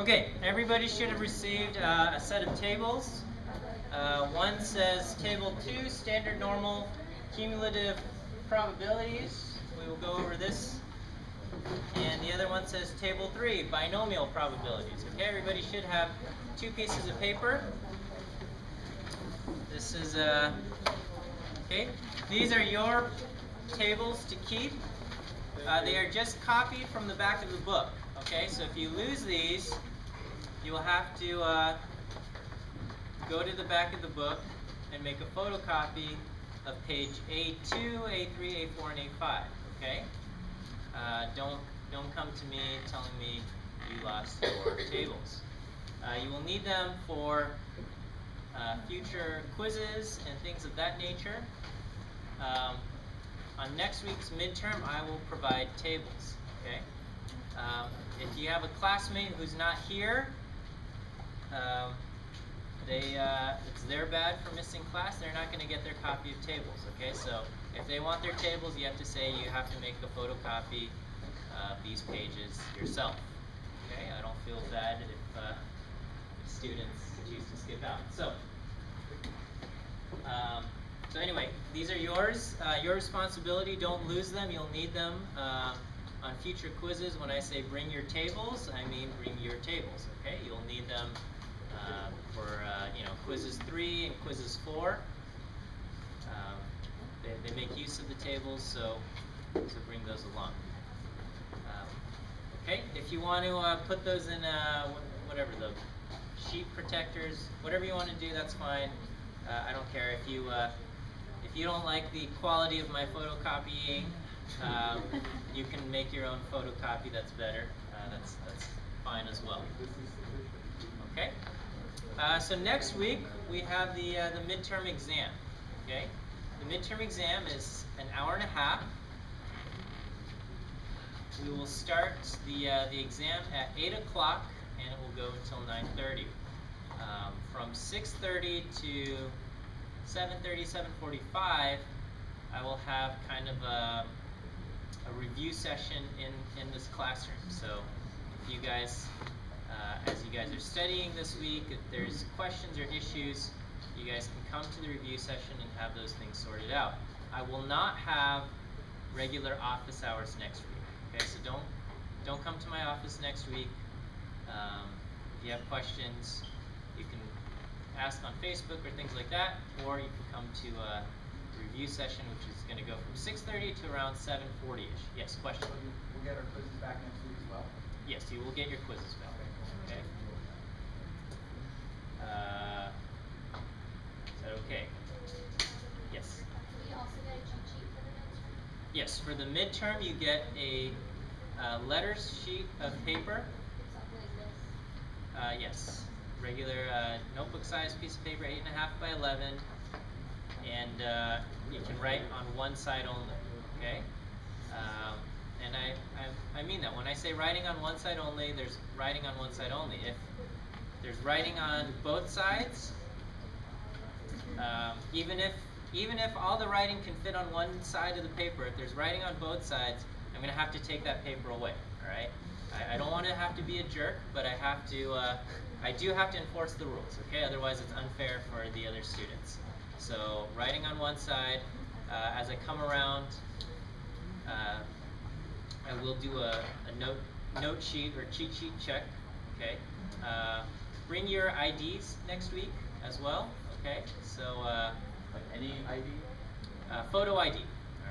Okay, everybody should have received a set of tables. One says Table 2, Standard Normal Cumulative Probabilities. We will go over this. And the other one says Table 3, Binomial Probabilities. Okay, everybody should have two pieces of paper. This is, okay, these are your tables to keep. They are just copied from the back of the book. Okay, so if you lose these, you will have to go to the back of the book and make a photocopy of page A2, A3, A4, and A5. Okay, don't come to me telling me you lost your tables. You will need them for future quizzes and things of that nature. On next week's midterm, I will provide tables. Okay. If you have a classmate who's not here, it's their bad for missing class. They're not going to get their copy of tables. Okay, so if they want their tables, you have to say you have to make a photocopy of these pages yourself. Okay, I don't feel bad if students choose to skip out. So anyway, these are yours. Your responsibility. Don't lose them. You'll need them on future quizzes. When I say bring your tables, I mean bring your tables. Okay, you'll need them for quizzes 3 and quizzes 4. They make use of the tables, so bring those along. Okay, if you want to put those in whatever the sheet protectors, whatever you want to do, that's fine. I don't care if you don't like the quality of my photocopying. You can make your own photocopy that's better. That's fine as well. Okay. So next week we have the midterm exam. Okay. The midterm exam is an hour and a half. We will start the exam at 8 o'clock and it will go until 9:30. From 6:30 to 7:30, 7:45, I will have kind of a review session in this classroom. So if you guys, as you guys are studying this week, if there's questions or issues, you guys can come to the review session and have those things sorted out. I will not have regular office hours next week. Okay, so don't come to my office next week. If you have questions, you can ask on Facebook or things like that, or you can come to a review session, which is going to go from 6:30 to around 7:40-ish. Yes, question? So we'll get our quizzes back next week as well? Yes, you will get your quizzes back. Okay. Is that okay? Yes. Do you also get a cheat sheet for the midterm? Yes, for the midterm you get a letters sheet of paper. Something like this? Yes. Regular notebook size piece of paper, 8.5 by 11, and you can write on one side only. Okay, and I mean that when I say writing on one side only, there's writing on one side only. If there's writing on both sides, even if all the writing can fit on one side of the paper, if there's writing on both sides, I'm going to have to take that paper away. All right. I don't want to have to be a jerk, but I do have to enforce the rules, okay? Otherwise it's unfair for the other students. So writing on one side, as I come around, I will do a note sheet or cheat sheet check, okay? Bring your IDs next week as well, okay? So Like any ID? photo ID, all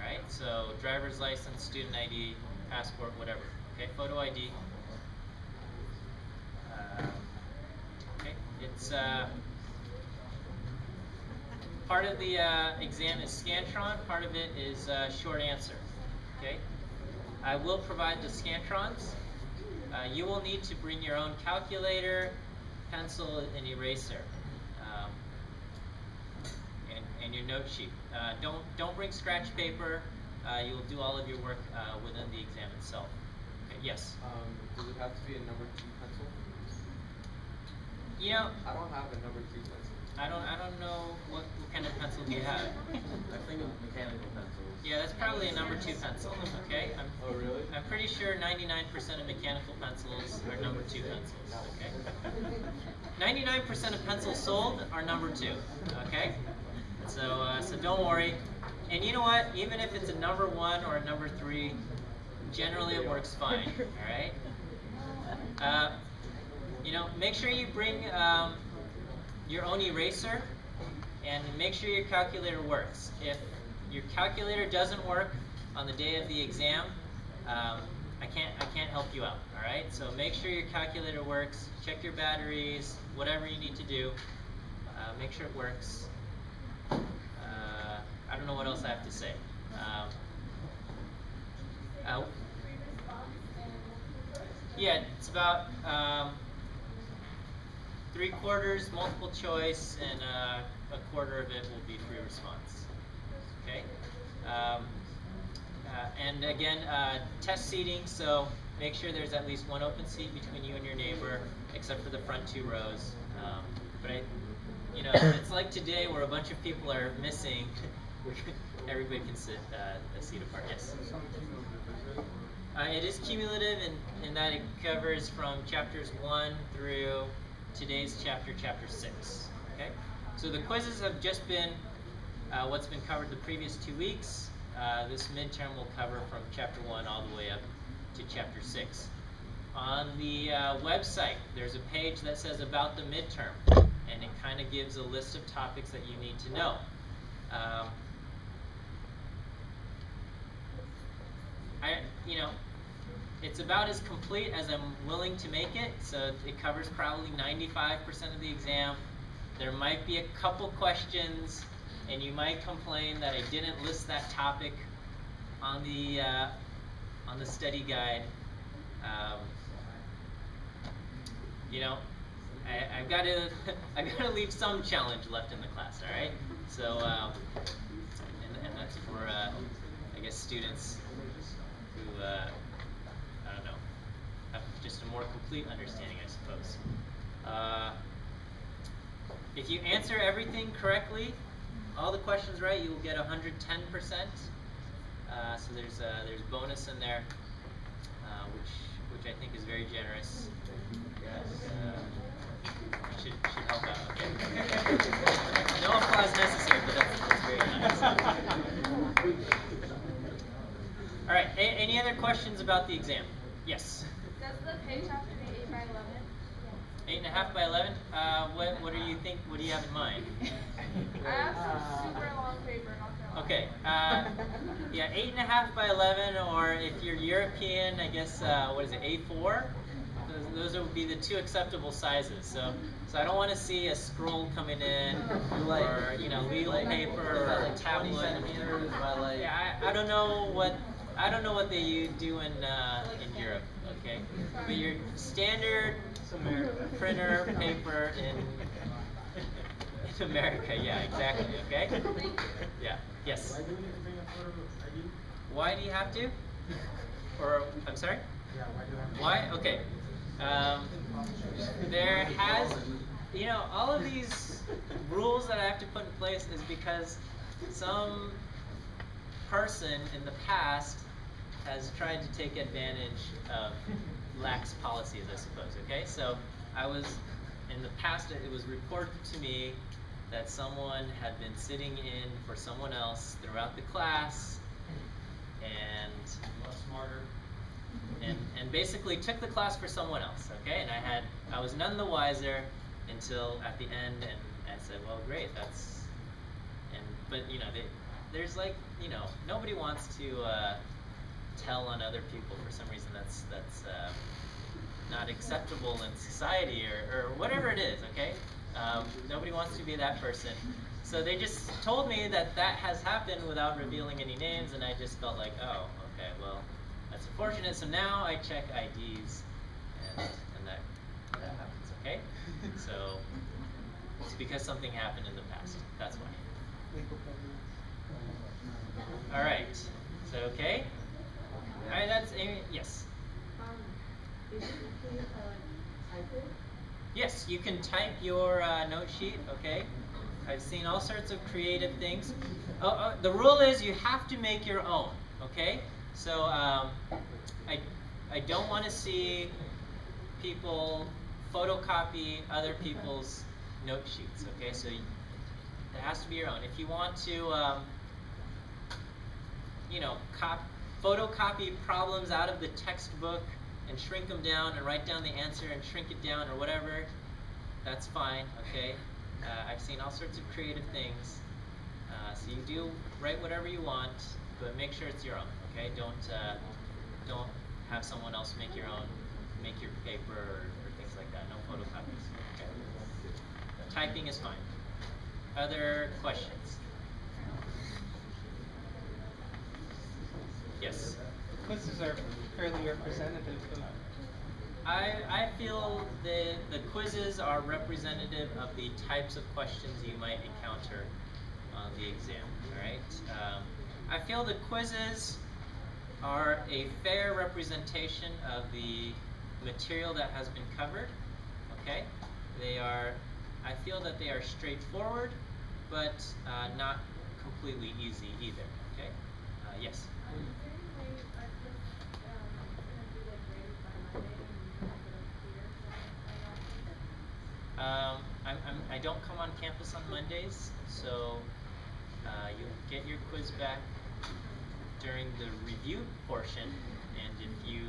right? So driver's license, student ID, passport, whatever. Okay, photo ID. Okay, it's part of the exam is Scantron. Part of it is short answer. Okay, I will provide the Scantrons. You will need to bring your own calculator, pencil, and eraser, and your note sheet. Don't bring scratch paper. You will do all of your work within the exam itself. Yes. Does it have to be a number 2 pencil? You know, I don't have a number 2 pencil. I don't know what kind of pencil do you have. I think of mechanical pencils. Yeah, that's probably a number 2 pencil. Okay. Oh, really? I'm pretty sure 99% of mechanical pencils are number 2 pencils. Okay. 99% of pencils sold are number 2. Okay. So so don't worry. And you know what? Even if it's a number 1 or a number 3, generally it works fine. All right. You know, make sure you bring your own eraser, and make sure your calculator works. If your calculator doesn't work on the day of the exam, I can't help you out. All right. So make sure your calculator works. Check your batteries. Whatever you need to do, make sure it works. I don't know what else I have to say. Yeah, it's about 3/4 multiple choice, and a quarter of it will be free response. Okay. And again, test seating. So make sure there's at least one open seat between you and your neighbor, except for the front 2 rows. But you know, it's like today where a bunch of people are missing. Everybody can sit a seat apart. Yes. It is cumulative in that it covers from chapters 1 through today's chapter 6. Okay. So the quizzes have just been what's been covered the previous 2 weeks. This midterm will cover from chapter 1 all the way up to chapter 6. On the website, there's a page that says about the midterm, and it kind of gives a list of topics that you need to know. You know, it's about as complete as I'm willing to make it, so it covers probably 95% of the exam. There might be a couple questions, and you might complain that I didn't list that topic on the study guide. You know, I've got to leave some challenge left in the class. All right, so and that's for I guess students who I don't know, have just a more complete understanding, I suppose. If you answer everything correctly, all the questions right, you will get 110%. So there's bonus in there, which I think is very generous. Should help out. Okay. No applause necessary, but that's very nice. All right. Any other questions about the exam? Yes. Does the page have to be 8 by 11? 8.5 by 11. What do you think? What do you have in mind? I have some super long paper, not gonna lie. Okay. Yeah, 8.5 by 11, or if you're European, I guess what is it? A4. Those would be the 2 acceptable sizes. So I don't want to see a scroll coming in, or you know, legal paper, or a tablet. 20 centimeters by like. Yeah, I don't know what they do in Europe. Okay, but your standard printer paper in America. Yeah, exactly. Okay. Yeah. Yes. Why do you have to? Or I'm sorry. Yeah, why do you have to? Why? Okay. There has, you know, all of these rules that I have to put in place is because some person in the past has tried to take advantage of lax policies, I suppose. Okay, so in the past, it was reported to me that someone had been sitting in for someone else throughout the class, and smarter. And basically took the class for someone else, okay? And I was none the wiser until at the end, and I said, well, great, but you know, there's like, you know, nobody wants to tell on other people for some reason that's not acceptable in society or whatever it is, okay? Nobody wants to be that person. So they just told me that has happened without revealing any names, and I just felt like, oh, okay, well, that's unfortunate. So now I check IDs, and that happens. Okay, so it's because something happened in the past. That's why. All right. So okay. All right. That's Amy. Yes. Is it okay if I type it? Yes, you can type your note sheet. Okay. I've seen all sorts of creative things. The rule is you have to make your own, okay? So I don't want to see people photocopy other people's note sheets, okay? So it has to be your own. If you want to, you know, photocopy problems out of the textbook and shrink them down and write down the answer and shrink it down or whatever, that's fine, okay? I've seen all sorts of creative things. So you do write whatever you want, but make sure it's your own, okay? Don't have someone else make your own, make your paper or things like that. No photocopies, okay? Typing is fine. Other questions? Yes? Quizzes are fairly representative of I feel the quizzes are representative of the types of questions you might encounter on the exam, alright? I feel the quizzes are a fair representation of the material that has been covered, okay? I feel that they are straightforward, but not completely easy either, okay? Yes? I don't come on campus on Mondays, so you'll get your quiz back during the review portion, and if you,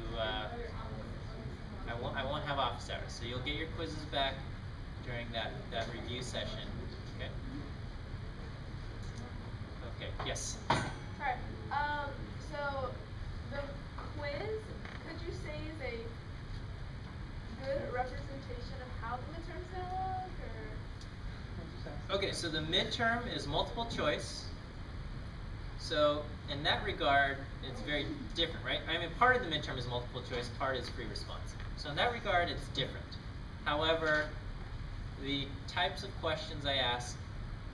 I won't have office hours, so you'll get your quizzes back during that review session, okay? Okay, yes? Alright, so the quiz, could you say is a good representation of how the midterm's gonna look, or? Okay, so the midterm is multiple choice. So in that regard, it's very different, right? I mean, part of the midterm is multiple choice, part is free response. So in that regard, it's different. However, the types of questions I ask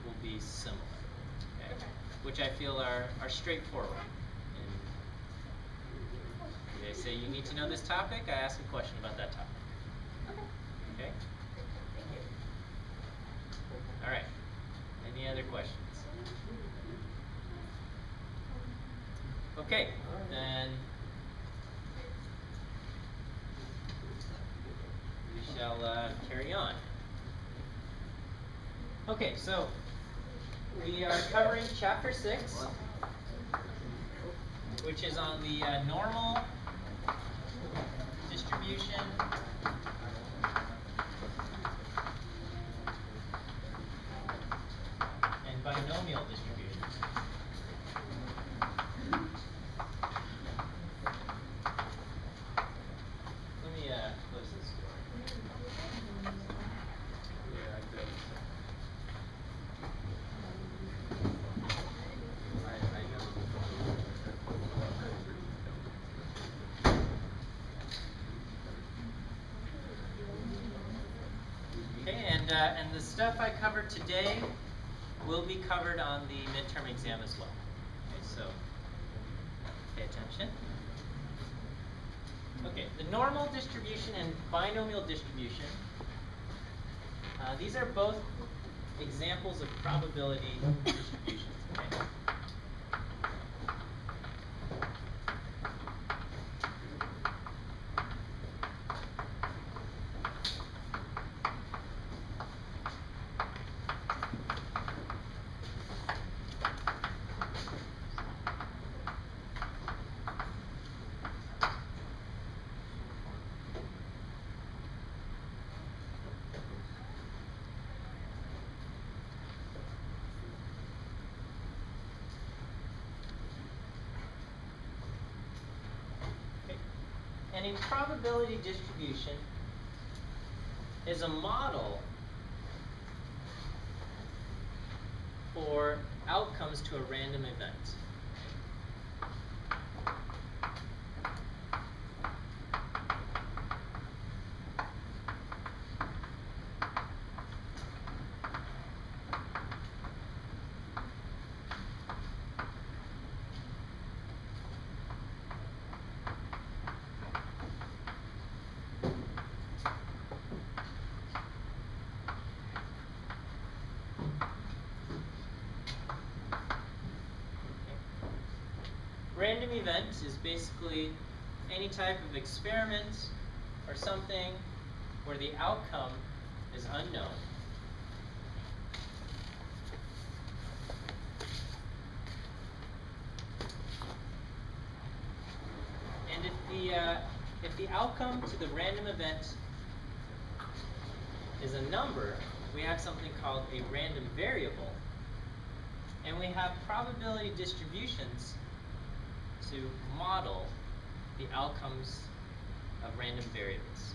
will be similar, okay? Which I feel are straightforward. And they say you need to know this topic, I ask a question about that topic. Okay? Thank you. All right. Any other questions? Okay, then we shall carry on. Okay, so we are covering chapter 6, which is on the normal distribution and binomial distributions. Let me close this door. Okay, and the stuff I covered today will be covered on the midterm exam as well. Okay, so pay attention. Okay, the normal distribution and binomial distribution. These are both examples of probability distributions. Okay? And a probability distribution is a model for outcomes to a random event. random event is basically any type of experiment or something where the outcome is unknown. And if the outcome to the random event is a number, we have something called a random variable. And we have probability distributions to model the outcomes of random variables.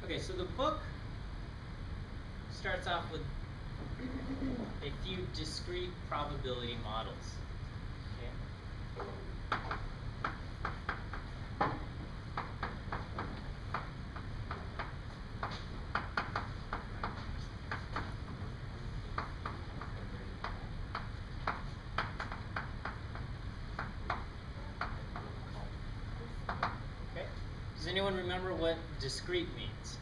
Okay, so the book starts off with a few discrete probability models. Okay? Okay? Does anyone remember what discrete means?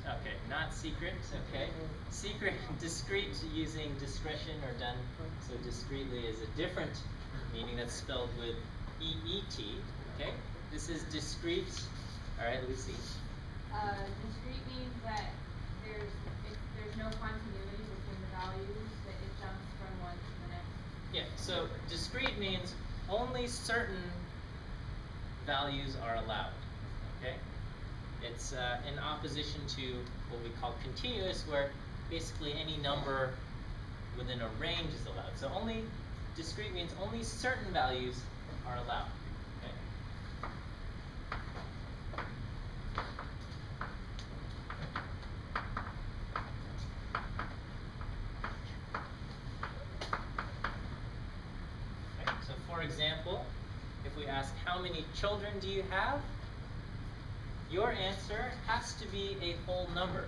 Okay, not secret, okay. Secret, discrete using discretion or done, so discreetly is a different meaning that's spelled with E-E-T, okay. This is discrete, all right, Lucy. Discrete means that there's no continuity between the values, that it jumps from one to the next. Yeah, so discrete means only certain values are allowed, okay? It's in opposition to what we call continuous, where basically any number within a range is allowed. So only discrete means only certain values are allowed, okay? Okay, so for example, if we ask how many children do you have, your answer has to be a whole number.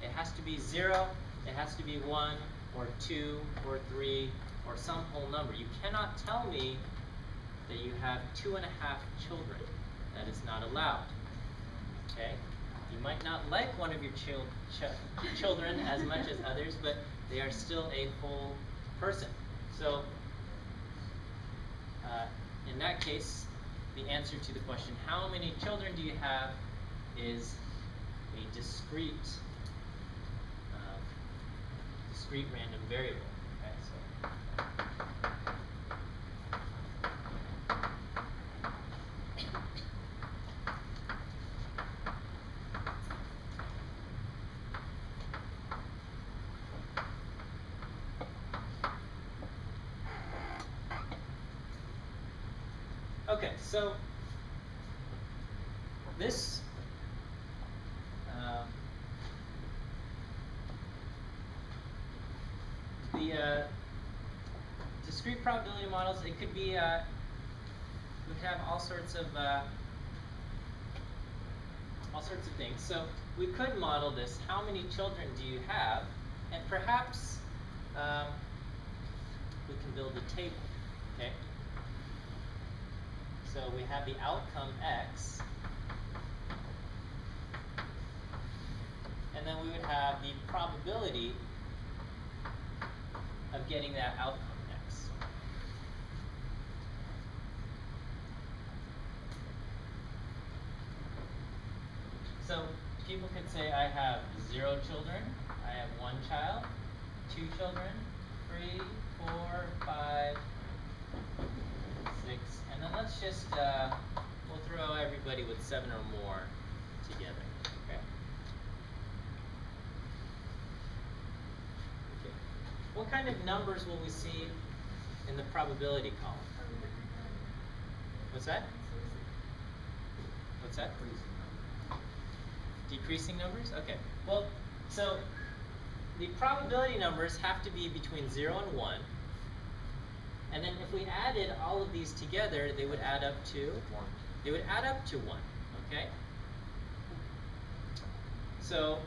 It has to be 0, it has to be 1, or 2, or 3, or some whole number. You cannot tell me that you have 2.5 children. That is not allowed. Okay? You might not like one of your children as much as others, but they are still a whole person. So, in that case, the answer to the question, how many children do you have, is a discrete random variable. Okay, so this the discrete probability models, it could be, we have all sorts of things. So we could model this, how many children do you have, and perhaps we can build a table, okay? So we have the outcome X, and then we would have the probability of getting that outcome X. So people could say I have 0 children, I have 1 child, 2 children, 3, 4, 5, 6, and then let's just we'll throw everybody with 7 or more together. Okay. Okay. What kind of numbers will we see in the probability column? What's that? What's that? Decreasing numbers? Okay. Well, so the probability numbers have to be between 0 and 1. And then if we added all of these together, they would add up to 1. They would add up to 1. Okay? So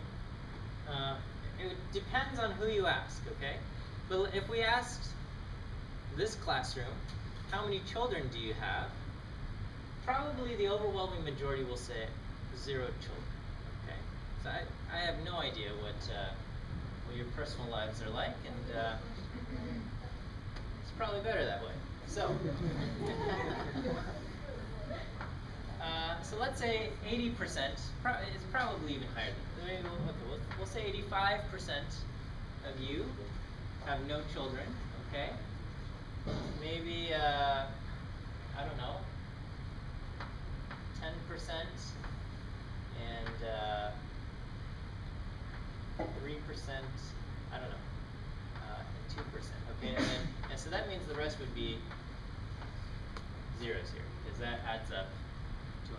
it depends on who you ask, okay? But if we asked this classroom, how many children do you have? Probably the overwhelming majority will say 0 children. Okay? So I have no idea what your personal lives are like, and it's probably better that way. So, so let's say 80%. It's probably even higher. We'll say 85% of you have no children. Okay? Maybe I don't know, 10% and 3%. I don't know, and 2%. Okay, and so that means the rest would be zeros here, because that adds up to 100%.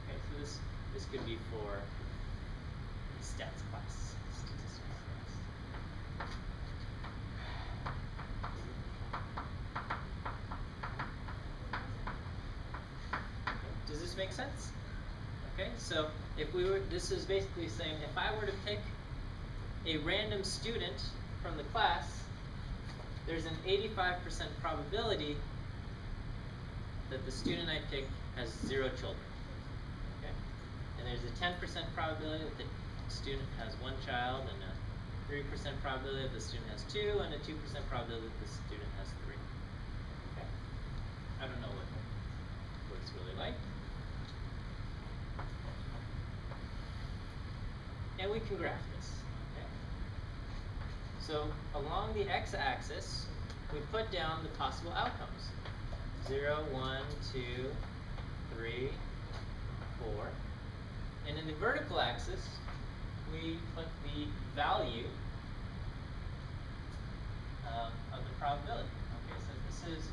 Okay, so this could be for stats class, statistics class. Does this make sense? Okay, so if we were, this is basically saying if I were to pick a random student from the class, there's an 85% probability that the student I pick has 0 children. Okay? And there's a 10% probability that the student has 1 child, and a 3% probability that the student has 2, and a 2% probability that the student has 3. Okay? I don't know what it's really like. And we can graph this. Okay? So along the x-axis, we put down the possible outcomes. 0, 1, 2, 3, 4. And in the vertical axis, we put the value of the probability. Okay, so this is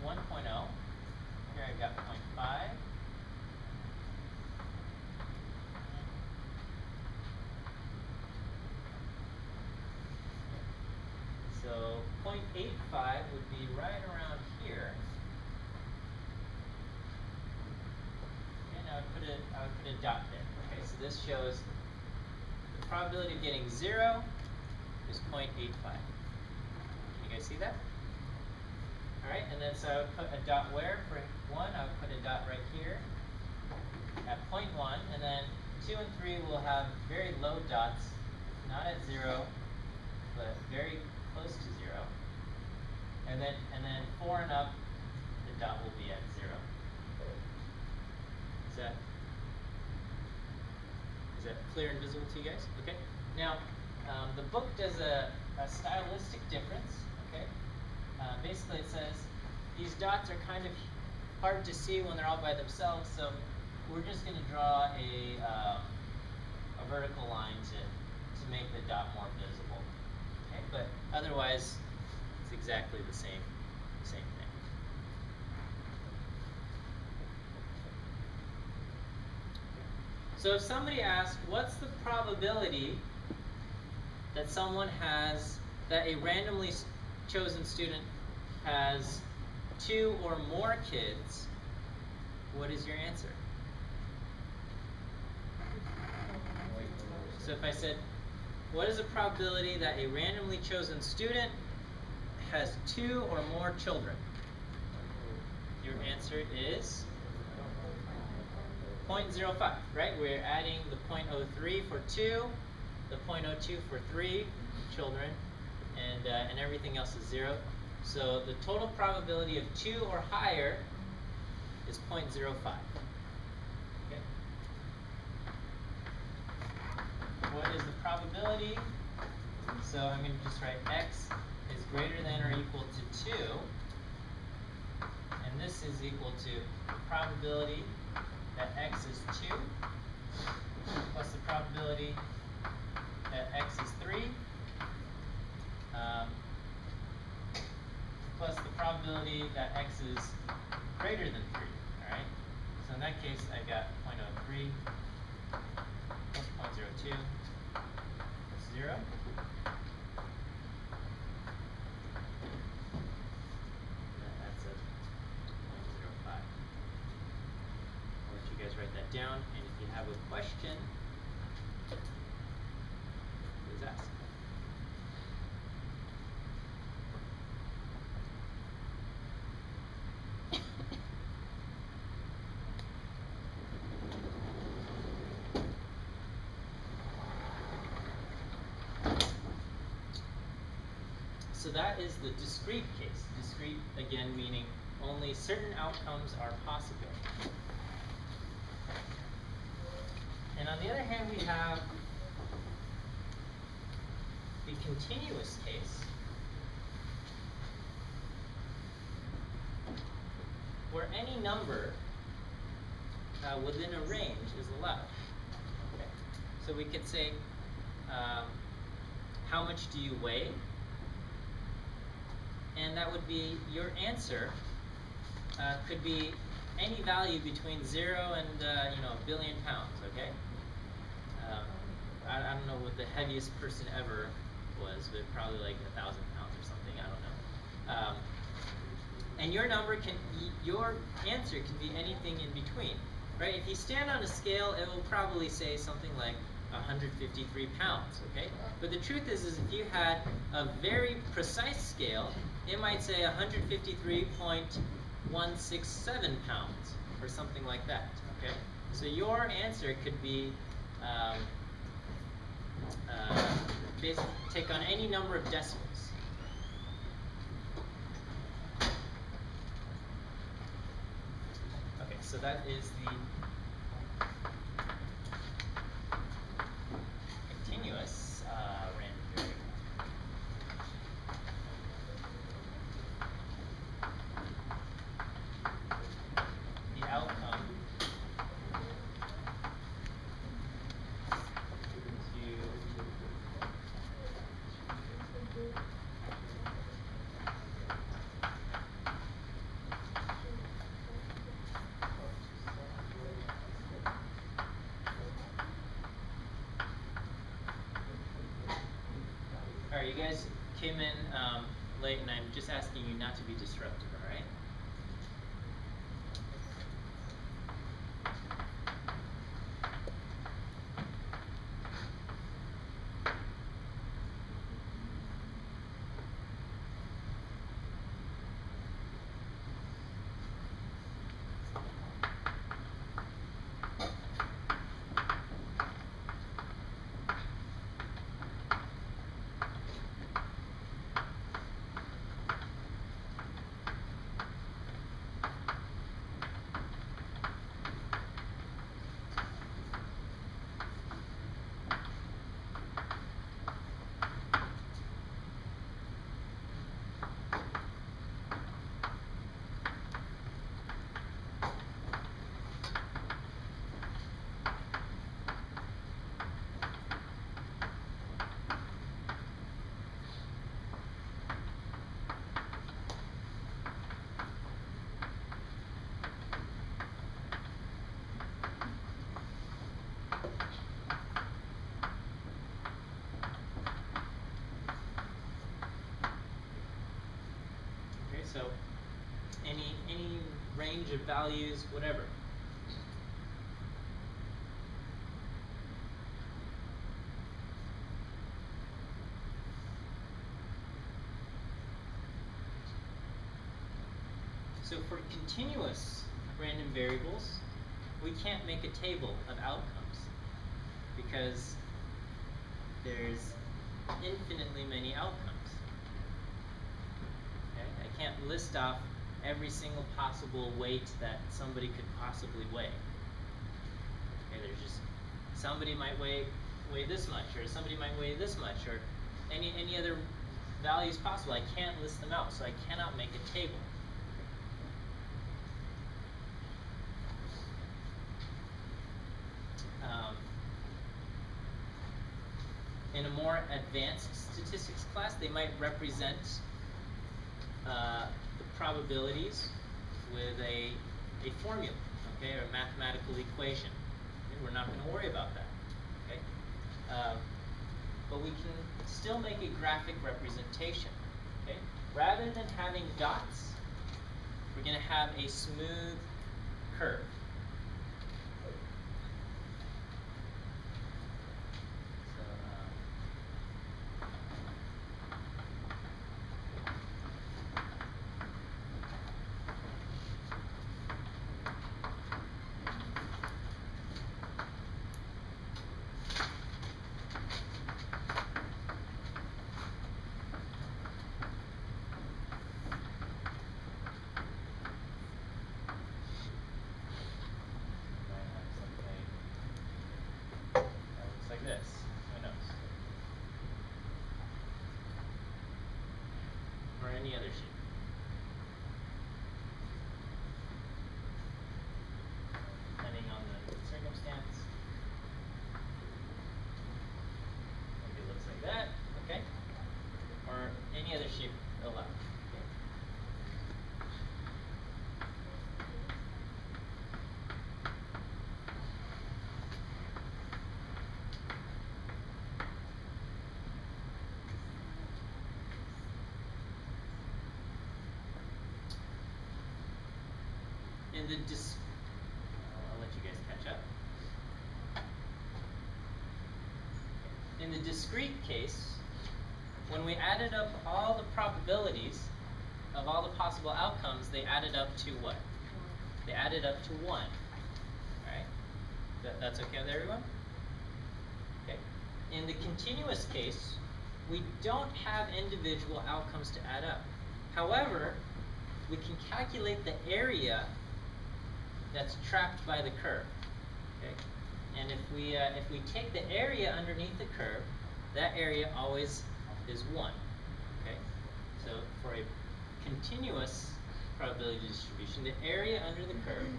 1.0. Here I've got 0.5. So 0.85 would be right around here. And I would put a dot there. Okay, so this shows the probability of getting 0 is 0.85. You guys see that? Alright, and then so I would put a dot where for 1? I would put a dot right here at 0.1, and then 2 and 3 will have very low dots, not at 0, but very close to 0. And then 4 and up, the dot will be at 0. Is that clear and visible to you guys? Okay. Now, the book does a stylistic difference. Okay. Basically, it says these dots are kind of hard to see when they're all by themselves, so we're just going to draw a vertical line to make the dot more visible. Okay, but otherwise, it's exactly the same thing. So if somebody asks, what's the probability that that a randomly chosen student has 2 or more kids, what is your answer? So if I said, what is the probability that a randomly chosen student has 2 or more children? Your answer is 0.05, right? We're adding the 0.03 for 2, the 0.02 for 3 children, and everything else is 0. So the total probability of 2 or higher is 0.05. Okay? probability, so I'm going to just write x is greater than or equal to 2, and this is equal to the probability that x is 2 plus the probability that x is 3 plus the probability that x is greater than 3, alright? So in that case, I've got 0.03 plus 0.02 plus 0. That's a 0.05. I'll let you guys write that down, and if you have a question, please ask. So that is the discrete case. Discrete, again, meaning only certain outcomes are possible. And on the other hand, we have the continuous case, where any number within a range is allowed. Okay. So we could say, how much do you weigh? And that would be your answer could be any value between 0 and a billion pounds. Okay. I don't know what the heaviest person ever was, but probably like 1,000 pounds or something. I don't know. And your answer can be anything in between, right? If you stand on a scale, it will probably say something like 153 pounds, okay? But the truth is if you had a very precise scale, it might say 153.167 pounds or something like that, okay? So your answer could be basically take on any number of decimals. Okay, so that is the continuous random variable. The outcome Alright, you guys came in late, and I'm just asking you not to be disruptive, alright? So any range of values, whatever. So for continuous random variables, we can't make a table of outcomes because there's infinitely many outcomes. I can't list off every single possible weight that somebody could possibly weigh. Okay, there's just somebody might weigh weigh this much, or somebody might weigh this much, or any other values possible. I can't list them out, so I cannot make a table. In a more advanced statistics class, they might represent the probabilities with a formula, okay, or a mathematical equation. Okay, we're not going to worry about that, okay? But we can still make a graphic representation, okay? Rather than having dots, we're going to have a smooth curve. This. Who knows? Or any other shape. Depending on the circumstance. Maybe it looks like that, okay? Or any other shape allowed. Okay? In the I'll let you guys catch up. In the discrete case, when we added up all the probabilities of all the possible outcomes, they added up to what? They added up to 1. Alright? That's okay with everyone? Okay. In the continuous case, we don't have individual outcomes to add up. However, we can calculate the area that's trapped by the curve, okay? And if we take the area underneath the curve, that area always is 1, okay? So for a continuous probability distribution, the area under the curve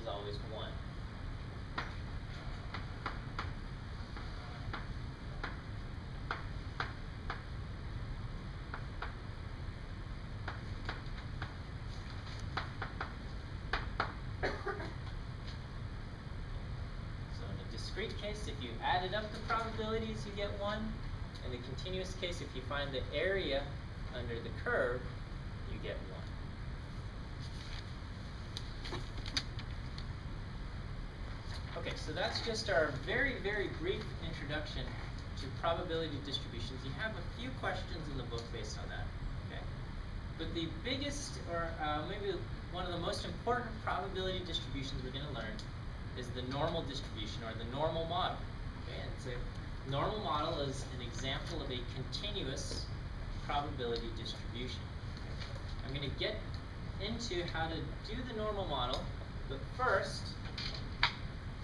is always 1. Case, if you added up the probabilities, you get 1. In the continuous case, if you find the area under the curve, you get 1. Okay, so that's just our very, very brief introduction to probability distributions. You have a few questions in the book based on that, okay? But the biggest, or maybe one of the most important probability distributions we're going to learn is the normal distribution, or the normal model. Okay, and so normal model is an example of a continuous probability distribution. I'm going to get into how to do the normal model, but first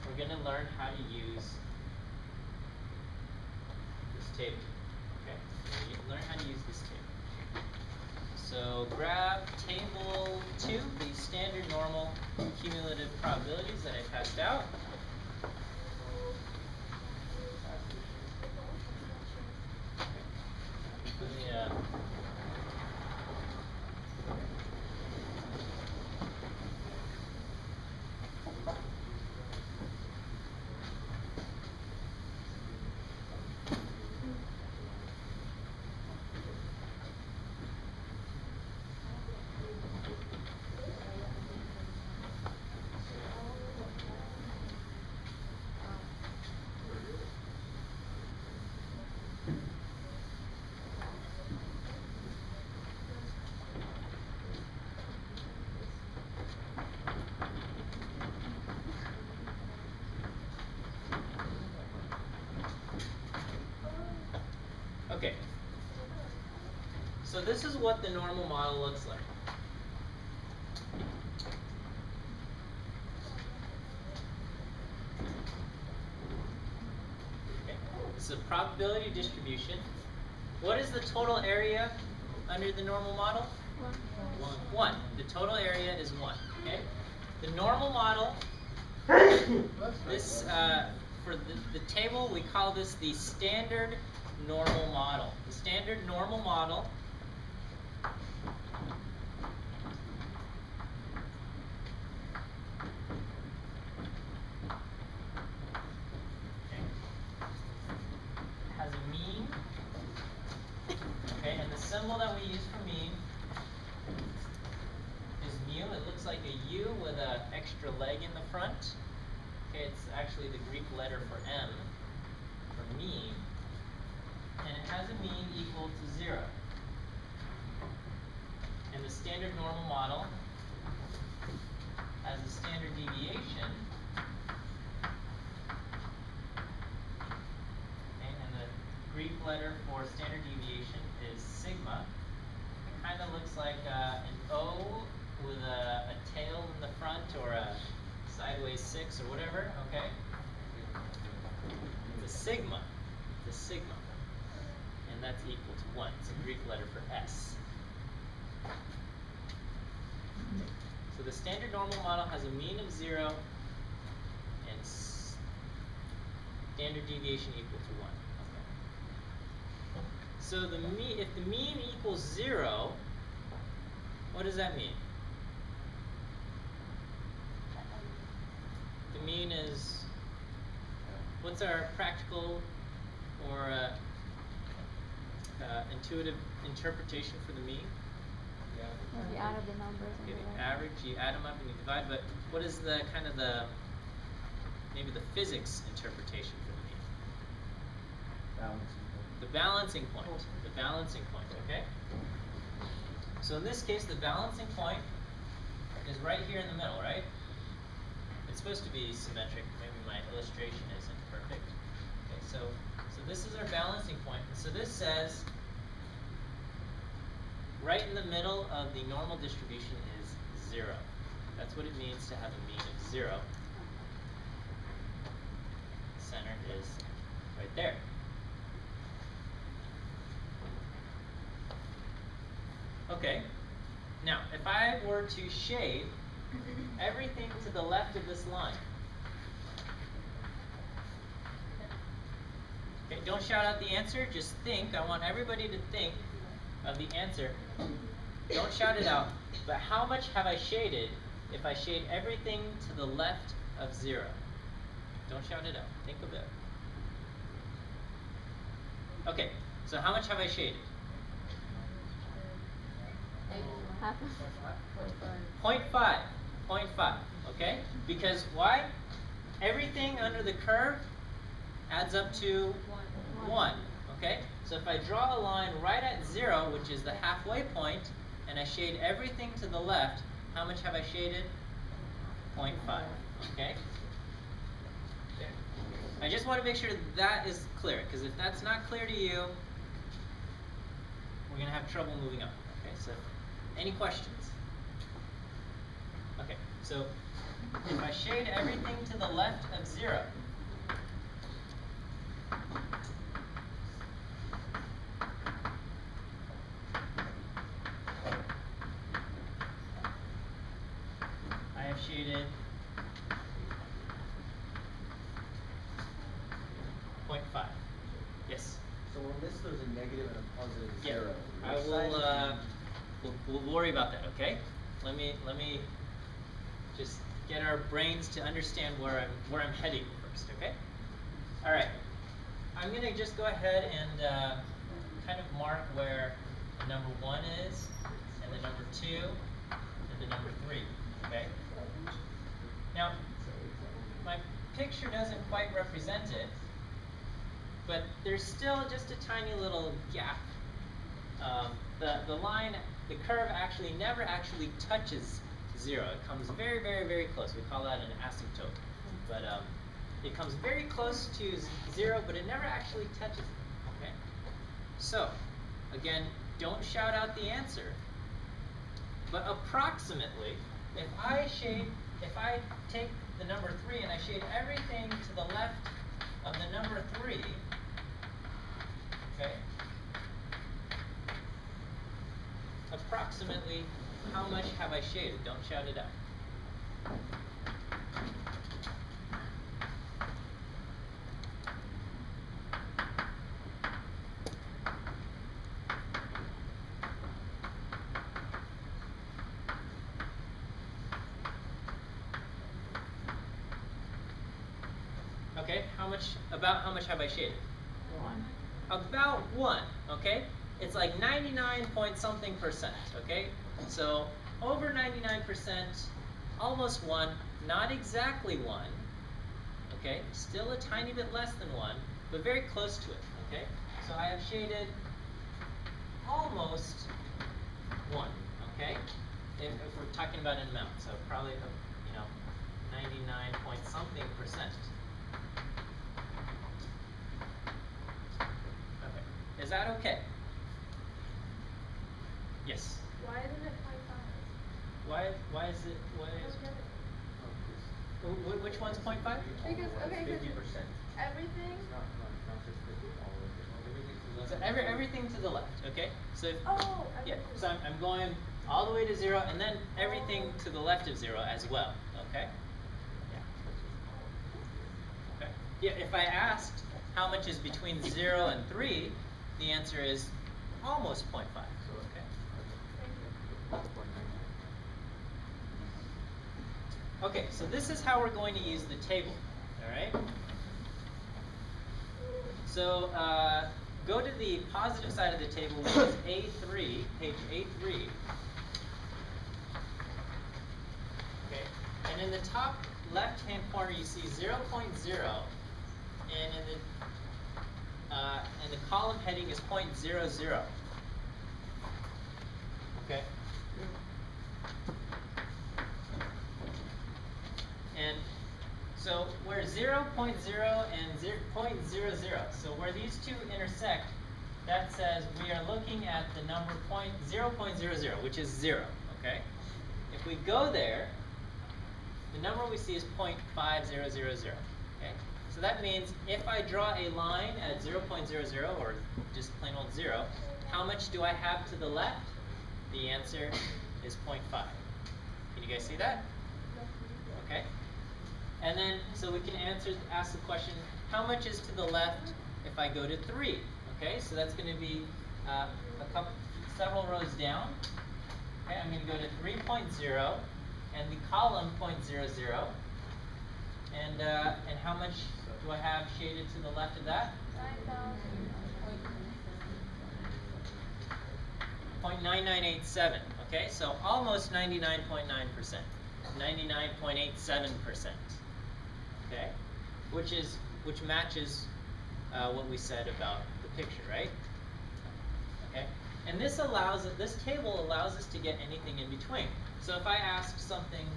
we're going to learn how to use this table. Okay, we're going to learn how to use this table. So grab table 2, the standard normal cumulative probabilities that I passed out. Let me, Okay, so this is what the normal model looks like. Okay. a probability distribution. What is the total area under the normal model? 1. The total area is 1. Okay. The normal model. This for the table we call this the standard normal model. The standard normal model has a mean. Okay, and the symbol that we use for mean is mu. It looks like a U with an extra leg in the front. Okay, it's actually the Greek letter for M, for mean. And it has a mean equal to 0. And the standard normal model has a standard deviation. Okay, and the Greek letter for standard deviation is sigma. It kind of looks like an O with a tail in the front, or a sideways 6 or whatever, okay? It's a sigma. It's a sigma. And that's equal to 1. It's a Greek letter for S. So the standard normal model has a mean of 0 and standard deviation equal to 1. Okay. So if the mean equals 0, what does that mean? The mean is, what's our practical or intuitive interpretation for the mean? You add up the numbers. Okay, the average, you add them up and you divide, but what is the kind of maybe the physics interpretation for the mean? The balancing point. The balancing point, okay? So in this case, the balancing point is right here in the middle, right? It's supposed to be symmetric. Maybe my illustration isn't perfect. Okay, so this is our balancing point. And so this says right in the middle of the normal distribution is 0. That's what it means to have a mean of 0. The center is right there. Okay, now if I were to shade everything to the left of this line. Okay, don't shout out the answer, just think. I want everybody to think of the answer. Don't shout it out. But how much have I shaded if I shade everything to the left of 0? Don't shout it out. Think of it. Okay, so how much have I shaded? 0.5. 0.5. Okay? Because why? Everything under the curve adds up to 1. Okay? So if I draw a line right at 0, which is the halfway point, and I shade everything to the left, how much have I shaded? 0.5. Okay? I just want to make sure that is clear, because if that's not clear to you, we're going to have trouble moving on. Okay? So, any questions? Okay, so if I shade everything to the left of 0, I have shaded 0.5. Yes? So unless there's a negative and a positive Yeah. 0. I will. We'll worry about that. Okay. Let me just get our brains to understand where I'm heading first. Okay. All right. I'm gonna just go ahead and kind of mark where the number 1 is, and the number 2, and the number 3. Okay. Now, my picture doesn't quite represent it, but there's still just a tiny little gap. The line, the curve actually never actually touches 0. It comes very, very, very close. We call that an asymptote. But it comes very close to 0, but it never actually touches it. Okay. So, again, don't shout out the answer. But approximately, if I take the number 3 and I shade everything to the left of the number 3, I shaded? Don't shout it out. Okay, about how much have I shaded? 1. About 1, okay? It's like 99 point something percent, okay? So over 99%, almost 1, not exactly 1, okay? Still a tiny bit less than 1, but very close to it, okay? So I have shaded almost 1, okay? If we're talking about an amount, so probably, 99 point something percent. Okay, is that okay? Yes. Why isn't it 0.5? Why is it, which one's 0.5? Because, okay, 50%. everything. Not just 50, all of it. So everything to the left, okay? So if, Oh, yeah, everything. so I'm going all the way to 0 and then everything to the left of 0 as well, okay? Yeah. Okay. Yeah, if I asked how much is between 0 and 3, the answer is almost 0.5, so okay. Okay, so this is how we're going to use the table, all right? So go to the positive side of the table, which is A3, page A3. Okay, and in the top left-hand corner, you see 0.0, and in the column heading is 0.00. Okay. And so where 0.0 and 0.00, so where these two intersect, that says we are looking at the number 0.00, which is 0, okay? If we go there, the number we see is 0.5000, okay? So that means if I draw a line at 0.00, or just plain old 0, how much do I have to the left? The answer is 0.5. Can you guys see that? Okay. And then, so we can ask the question, how much is to the left if I go to 3? Okay, so that's going to be several rows down. Okay, I'm going to go to 3.0, and the column 0.00. And how much do I have shaded to the left of that? 0.9987. Okay, so almost 99.9%, 99.87%. Okay, which matches what we said about the picture, right? Okay, and this table allows us to get anything in between. So if I asked something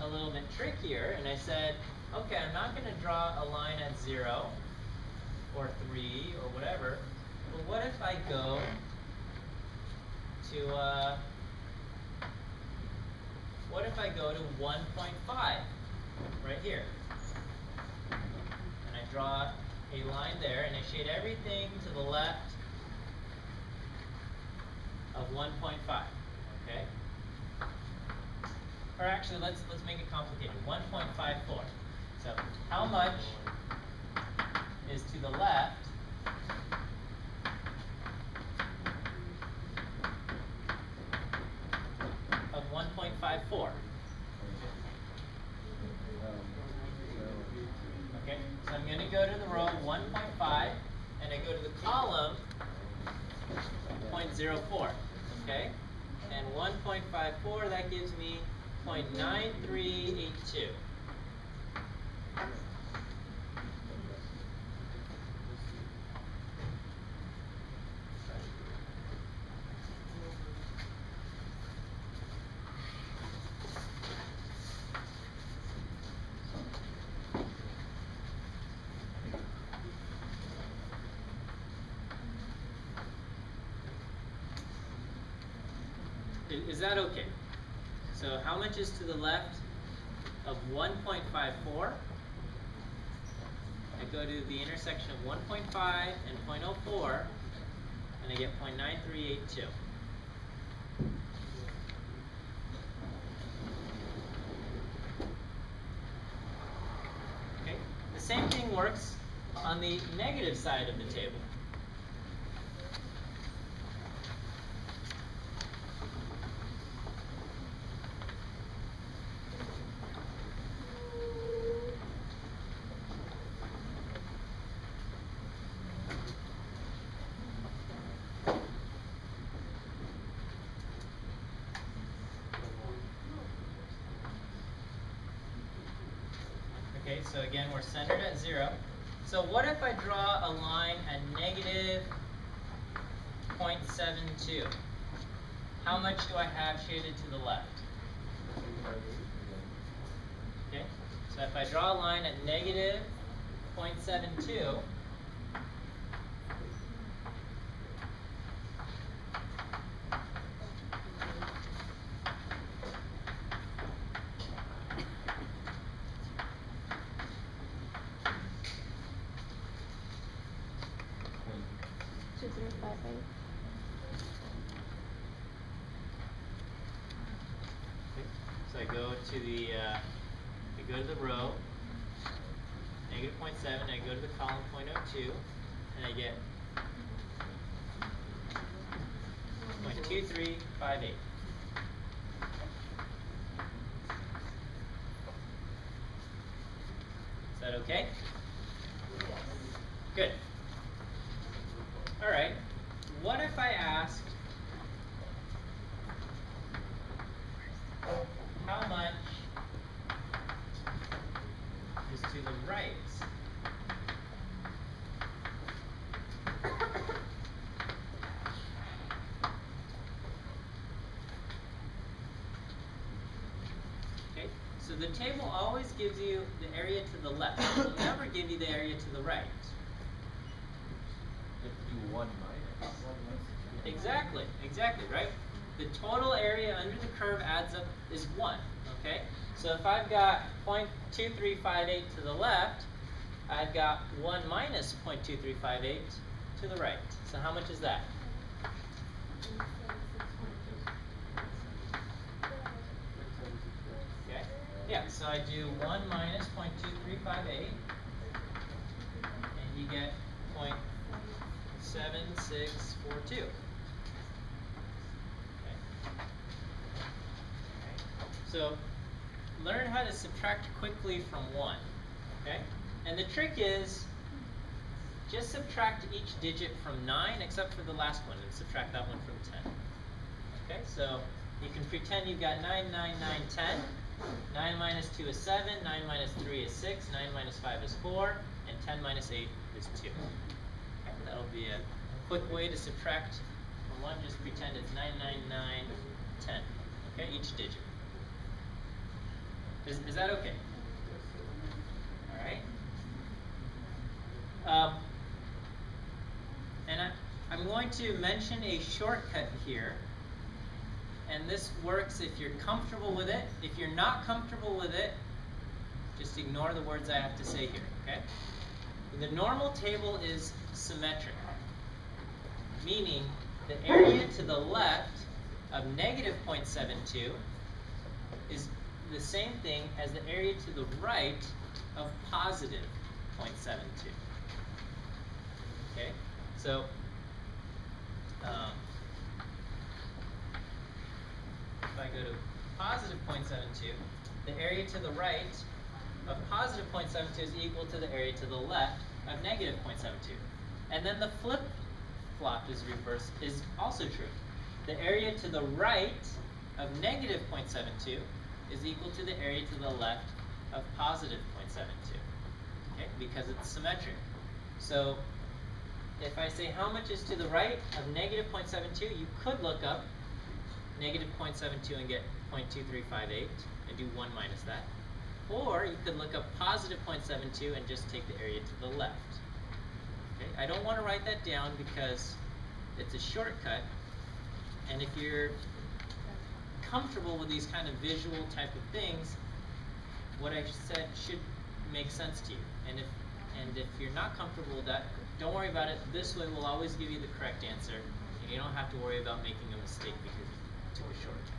a little bit trickier, and I said, okay, I'm not going to draw a line at 0 or 3 or whatever, but what if I go to 1.5 right here? And I draw a line there, and I shade everything to the left of 1.5. Okay? Or actually, let's make it complicated. 1.54. So how much is to the left of 1.54? Okay, so I'm going to go to the row 1.5, and I go to the column 0.04. Okay, and 1.54, that gives me 0.9382. Is that okay? So how much is to the left of 1.54? I go to the intersection of 1.5 and 0.04, and I get 0.9382. same thing works on the negative side of the table. Okay, so again, we're centered at 0. So what if I draw a line at negative 0.72? How much do I have shaded to the left? Okay, so if I draw a line at negative 0.72, so I go to the row, negative 0.7, I go to the column 0.02, and I get 0.2358. Is that okay? Good. All right. What if I asked how much is to the right? Okay, so the table always gives you the area to the left. It will never give you the area to the right. If you 1 minus. Exactly, right? The total area under the curve adds up is 1, okay? So if I've got 0.2358 to the left, I've got 1 minus 0.2358 to the right. So how much is that? Okay, yeah, so I do 1 minus 0.2358, and you get 0.7642. So learn how to subtract quickly from 1, okay? And the trick is just subtract each digit from 9 except for the last one and subtract that one from 10. Okay, so you can pretend you've got 9, 9, 9, 10. 9 minus 2 is 7, 9 minus 3 is 6, 9 minus 5 is 4, and 10 minus 8 is 2. Okay, that'll be a quick way to subtract from 1. Just pretend it's 9, 9, 9, 10. Okay, each digit. Is that okay? All right. And I'm going to mention a shortcut here. And this works if you're comfortable with it. If you're not comfortable with it, just ignore the words I have to say here, okay? The normal table is symmetric, meaning the area to the left of negative 0.72 is the same thing as the area to the right of positive 0.72. Okay, so if I go to positive 0.72, the area to the right of positive 0.72 is equal to the area to the left of negative 0.72. And then the flip-flop is also true. The area to the right of negative 0.72 is equal to the area to the left of positive 0.72, okay, because it's symmetric. So if I say how much is to the right of negative 0.72, you could look up negative 0.72 and get 0.2358 and do 1 minus that. Or you could look up positive 0.72 and just take the area to the left. Okay, I don't want to write that down because it's a shortcut, and if you're comfortable with these kind of visual type of things, what I said should make sense to you. And if you're not comfortable with that, don't worry about it. This way will always give you the correct answer, and you don't have to worry about making a mistake because you took a shortcut.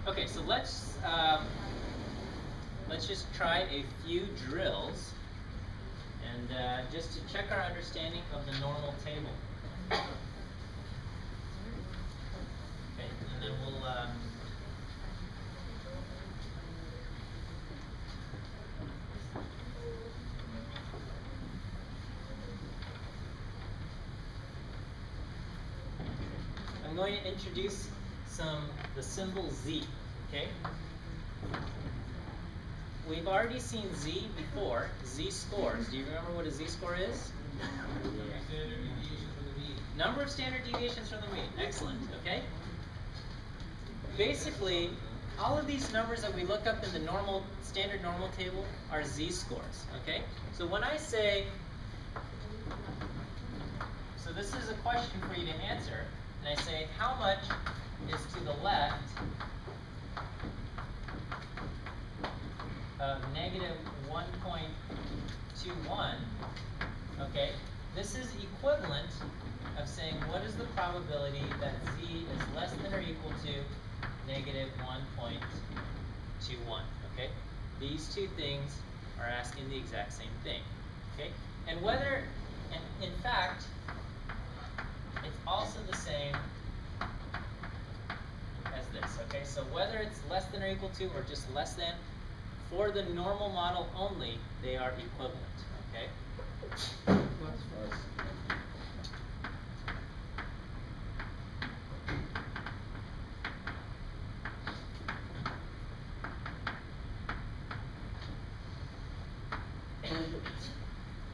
Okay, so let's just try a few drills, and just to check our understanding of the normal table. Okay, and then we'll. I'm going to introduce the symbol Z, okay? We've already seen Z before, Z-scores. Do you remember what a Z-score is? Number of standard deviations from the mean. Excellent, okay? Basically, all of these numbers that we look up in the standard normal table are Z-scores, okay? So when I say, so this is a question for you to answer, and I say, how much is to the left of negative 1.21, okay? This is equivalent of saying, what is the probability that Z is less than or equal to negative 1.21, okay? These two things are asking the exact same thing, okay? And whether, and in fact, it's also the same as this, okay? So whether it's less than or equal to or just less than, for the normal model only, they are equivalent, okay?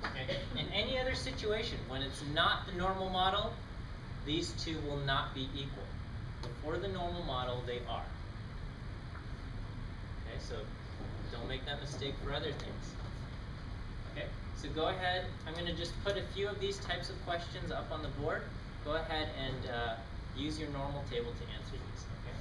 Okay. In any other situation, when it's not the normal model, these two will not be equal. But for the normal model, they are. Okay, so don't make that mistake for other things. Okay, so go ahead. I'm going to just put a few of these types of questions up on the board. Go ahead and use your normal table to answer these. Okay.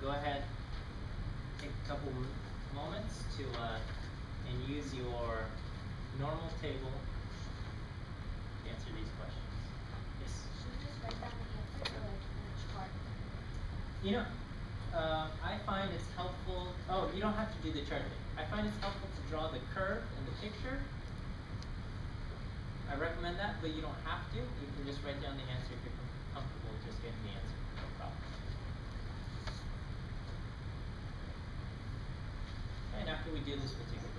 Go ahead, take a couple moments to and use your normal table to answer these questions. Yes. Should we just write down the answer or like in a chart? You know, I find it's helpful. Oh, you don't have to do the chart thing. I find it's helpful to draw the curve and the picture. I recommend that, but you don't have to. You can just write down the answer if you're comfortable with just getting the answer. No problem. And after we do this, we'll take a break.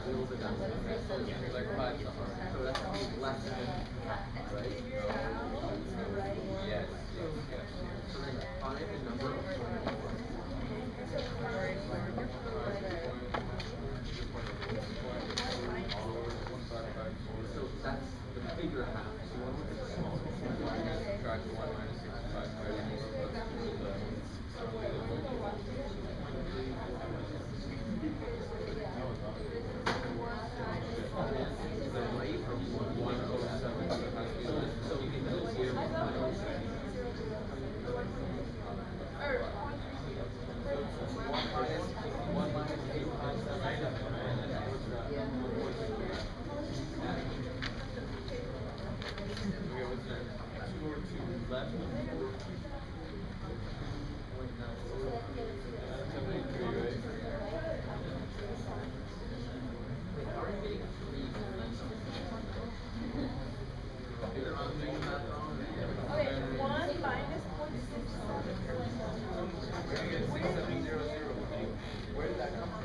little bit down. Like 5 somewhere. So that's gonna be less than, right? Yes. So then find the number of 24. So that's the bigger half. So one with the small. Subtract 1 minus 65. So we can go 0 minus 1 minus Where did that come from?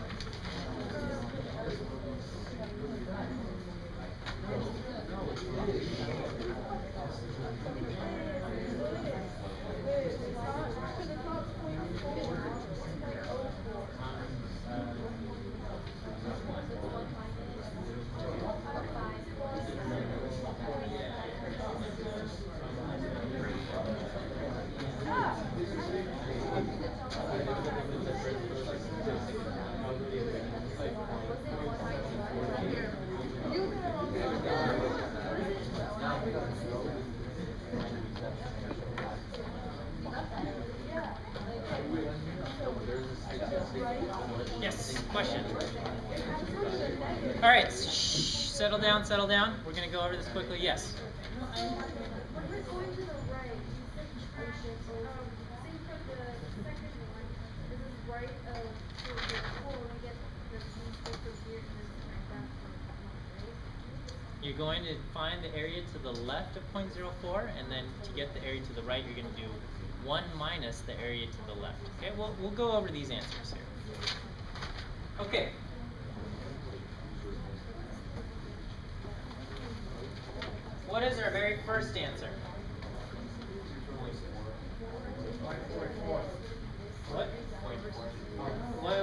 Yes, question. All right, shh, settle down, settle down. We're going to go over this quickly. Yes. When we're going to the right, say for the second one, this is right of 4, we get the from here and then connect that from right? You're going to find the area to the left of 0.04, and then to get the area to the right, you're going to do 1 minus the area to the left. Okay, we'll go over these answers here. Okay. What is our very first answer?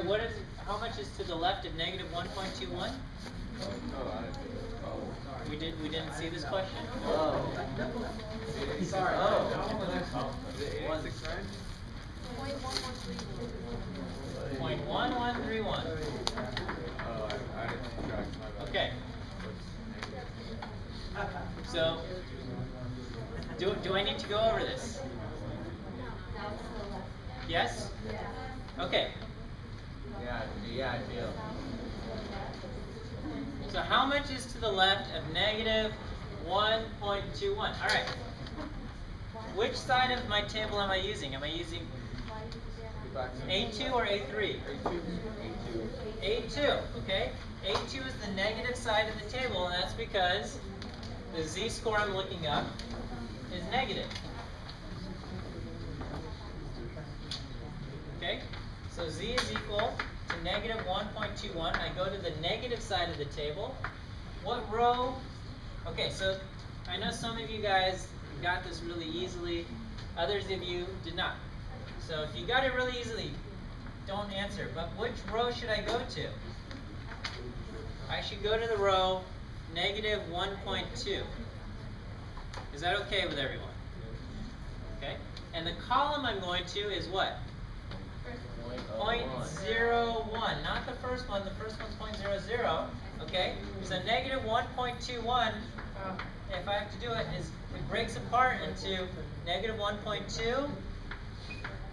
What is, how much is to the left of negative 1.21? We didn't see this question? Oh. Sorry. Oh. 0.1131. Okay. So, do I need to go over this? Yes? Okay. Yeah, I feel. So how much is to the left of negative 1.21? All right. Which side of my table am I using? Am I using A2 or A3? A2, okay? A2 is the negative side of the table, and that's because the z-score I'm looking up is negative. Okay? So z is equal to negative 1.21. I go to the negative side of the table. What row? Okay, so I know some of you guys got this really easily. Others of you did not. So if you got it really easily, don't answer. But which row should I go to? I should go to the row negative 1.2. Is that okay with everyone? Okay? And the column I'm going to is what? 0.01. Not the first one. The first one's 0.00. Okay? So negative 1.21, if I have to do it, it breaks apart into negative 1.2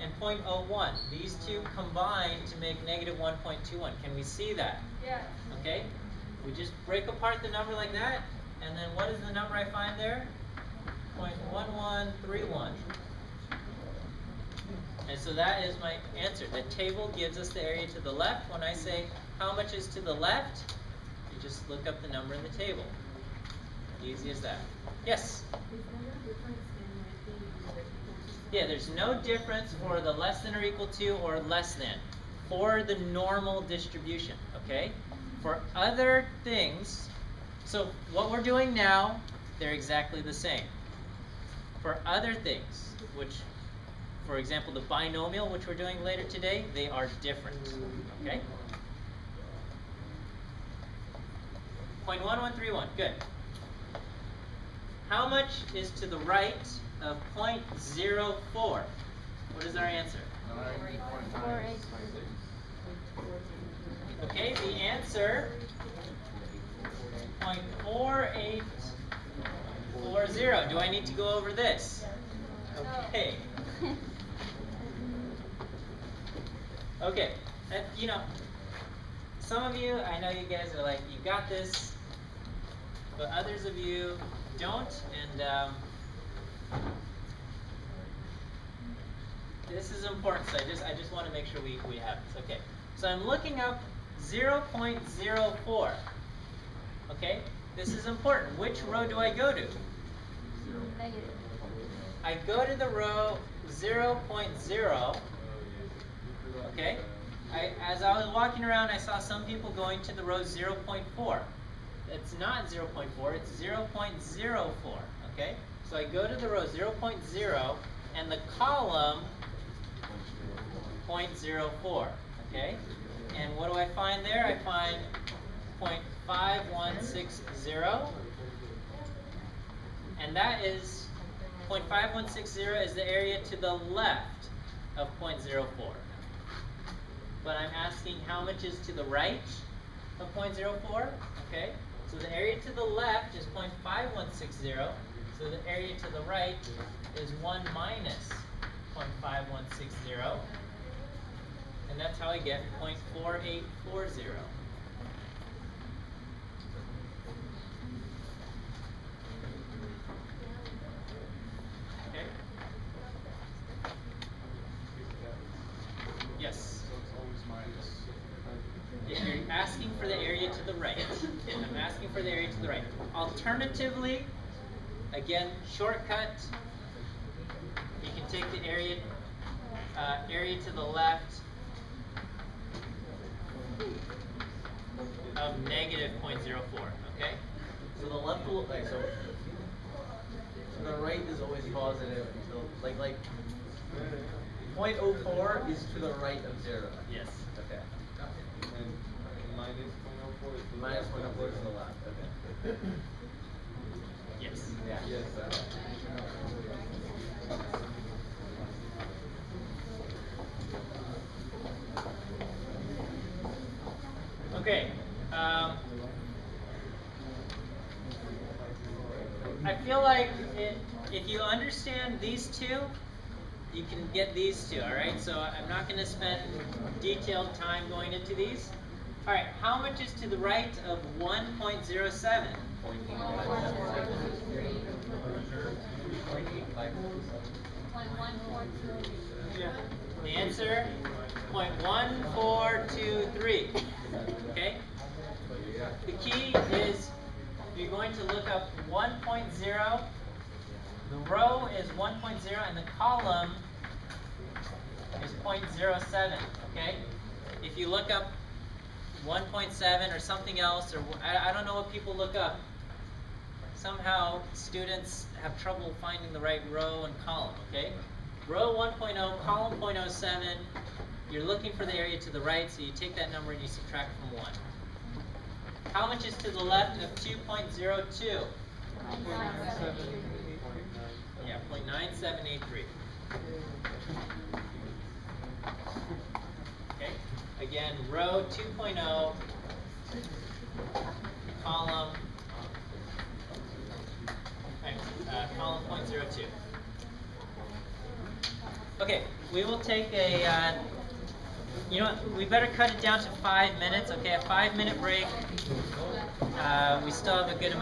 and 0.01. These two combine to make negative 1.21. Can we see that? Yes. Okay? We just break apart the number like that, and then what is the number I find there? 0.1131. And so that is my answer. The table gives us the area to the left. When I say how much is to the left, you just look up the number in the table. Easy as that. Yes? Yeah, there's no difference for the less than or equal to or less than for the normal distribution, okay? For other things, so what we're doing now, they're exactly the same. For other things, which, for example, the binomial, which we're doing later today, they are different. Okay? 0.1131, good. How much is to the right of 0.04? What is our answer? 4.8. Okay, the answer 0.4840. Do I need to go over this? Okay. Okay, you know, some of you, I know you guys are like, you got this, but others of you don't, and this is important, so I just want to make sure we have this. Okay, so I'm looking up 0.04. Okay, this is important. Which row do I go to? Negative. I go to the row 0.0. Okay, as I was walking around, I saw some people going to the row 0.4. It's not 0.4, it's 0.04. Okay, so I go to the row 0.0 and the column 0.04. Okay, and what do I find there? I find 0.5160, and that is 0.5160 is the area to the left of 0.04. But I'm asking how much is to the right of 0.04. Okay, so the area to the left is 0.5160. So the area to the right is 1 minus 0.5160. And that's how I get 0.4840. Okay? Yes? If you're asking for the area to the right, I'm asking for the area to the right. Alternatively, again, shortcut, you can take the area to the left of negative 0.04, okay? So the left will, like, so the right is always positive until, like 0.04 is to the right of 0. Yes. Okay. And minus 0.04 is Minus 0.04 is to the left. Okay. Yes. Yeah. Yes. Okay. I feel like if you understand these two, you can get these two, all right? So I'm not going to spend detailed time going into these. All right, how much is to the right of 1.07? The answer, 0.1423. Okay? The key is you're going to look up 1.0. The row is 1.0 and the column is 0.07. Okay? If you look up 1.7 or something else, or I don't know what people look up. Somehow students have trouble finding the right row and column, okay? Row 1.0, column 0.07, you're looking for the area to the right, so you take that number and you subtract from 1. How much is to the left of 2.02? Yeah, 0.9783. Okay, again, row 2.0, column, column 0.02. Okay, we will take a, you know what, we better cut it down to 5 minutes, okay, a 5-minute break. We still have a good amount.